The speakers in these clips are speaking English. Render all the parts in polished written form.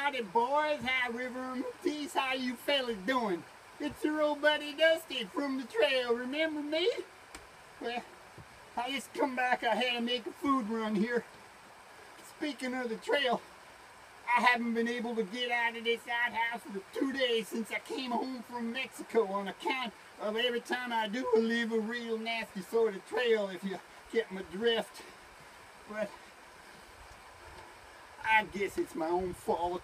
Howdy boys, hi River and Matisse, how you fellas doing? It's your old buddy Dusty from the trail, remember me? Well, I just come back, I had to make a food run here. Speaking of the trail, I haven't been able to get out of this outhouse for 2 days since I came home from Mexico on account of every time I do I leave a real nasty sort of trail, if you get my drift. But I guess it's my own fault.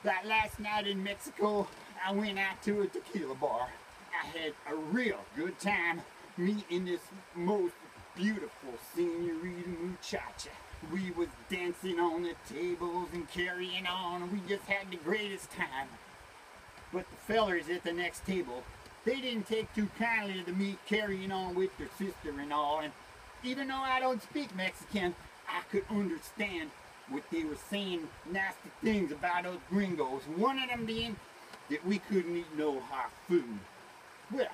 That last night in Mexico, I went out to a tequila bar. I had a real good time meeting this most beautiful senorita muchacha. We was dancing on the tables and carrying on, and we just had the greatest time. But the fellers at the next table, they didn't take too kindly to me carrying on with their sister and all, and even though I don't speak Mexican, I could understand what they were saying, nasty things about us gringos. One of them being that we couldn't eat no hot food. Well,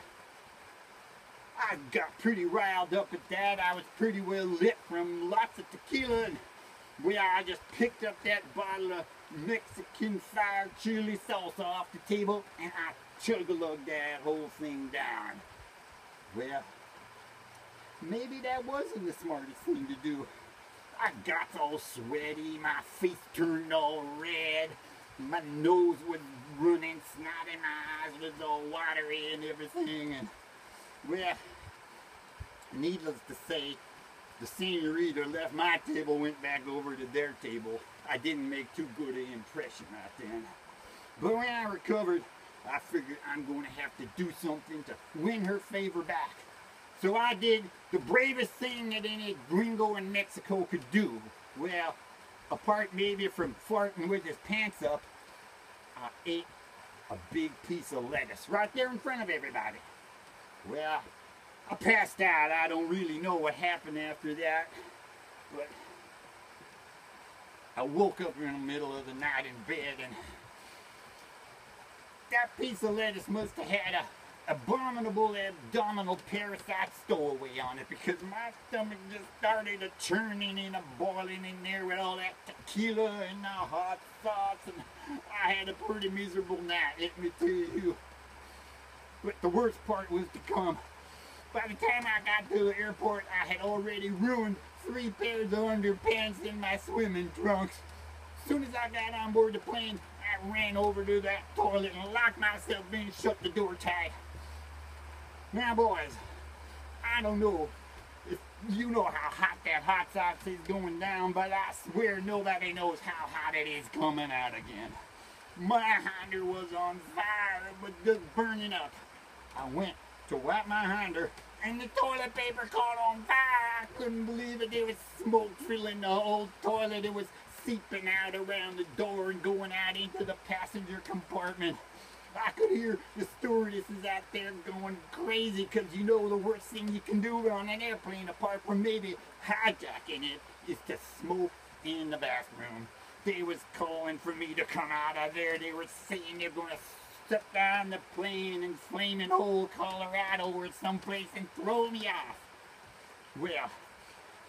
I got pretty riled up at that. I was pretty well lit from lots of tequila, and well, I just picked up that bottle of Mexican fire chili salsa off the table and I chug-a-lugged that whole thing down. Well, maybe that wasn't the smartest thing to do. I got all sweaty, my face turned all red, my nose was running snotty, my eyes was all watery and everything, and well, needless to say, the senorita left my table, went back over to their table. I didn't make too good an impression right then. But when I recovered, I figured I'm going to have to do something to win her favor back. So I did the bravest thing that any gringo in Mexico could do. Well, apart maybe from farting with his pants up, I ate a big piece of lettuce right there in front of everybody. Well, I passed out. I don't really know what happened after that, but I woke up in the middle of the night in bed, and that piece of lettuce must have had a abominable abdominal parasite stowaway on it, because my stomach just started a churning and a boiling in there with all that tequila and the hot sauce, and I had a pretty miserable night, let me tell you. But the worst part was to come. By the time I got to the airport, I had already ruined 3 pairs of underpants in my swimming trunks. As soon as I got on board the plane, I ran over to that toilet and locked myself in and shut the door tight. Now boys, I don't know if you know how hot that hot sauce is going down, but I swear nobody knows how hot it is coming out again. My hinder was on fire, it was just burning up. I went to wipe my hinder, and the toilet paper caught on fire. I couldn't believe it. There was smoke filling the whole toilet. It was seeping out around the door and going out into the passenger compartment. I could hear the stewardesses out there going crazy, because you know the worst thing you can do on an airplane, apart from maybe hijacking it, is to smoke in the bathroom. They was calling for me to come out of there. They were saying they're going to shut down the plane in flaming hole Colorado or someplace and throw me off. Well,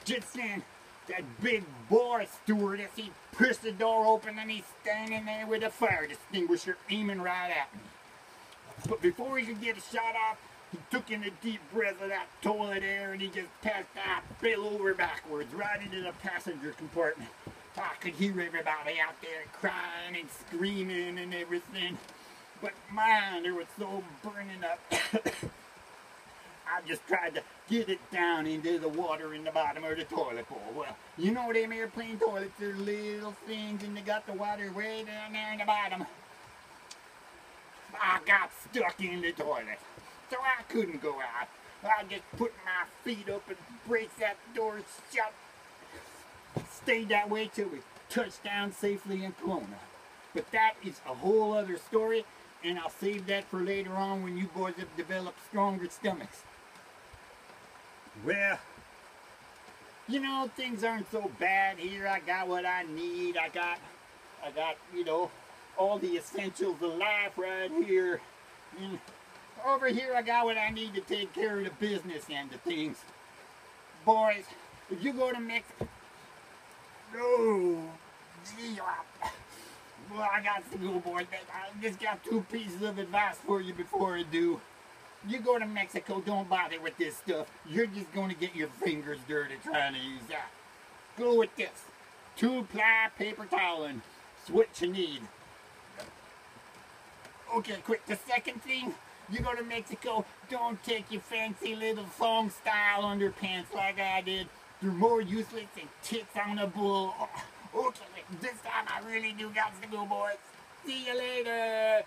just then, that big boy stewardess, he pushed the door open and he's standing there with a fire extinguisher aiming right at me. But before he could get a shot off, he took in a deep breath of that toilet air and he just passed out, fell over backwards, right into the passenger compartment. I could hear everybody out there crying and screaming and everything. But mine, there was so burning up. I just tried to get it down into the water in the bottom of the toilet bowl. Well, you know them airplane toilets, they're little things and they got the water way down there in the bottom. I got stuck in the toilet, so I couldn't go out. I just put my feet up and braced that door shut. Stayed that way till we touched down safely in Kelowna. But that is a whole other story, and I'll save that for later on when you boys have developed stronger stomachs. Well, you know, things aren't so bad here. I got what I need. I got, you know, all the essentials of life right here. And over here I got what I need to take care of the business end of things. Boys, if you go to Mexico, Well, I got to go, boys. I just got 2 pieces of advice for you before I do. You go to Mexico, don't bother with this stuff. You're just going to get your fingers dirty trying to use that. Go with this. 2-ply paper toweling. It's what you need. Okay, quick. The second thing, you go to Mexico, don't take your fancy little thong style underpants like I did. They're more useless than tits on a bull. Okay, this time I really do got to go, boys. See you later.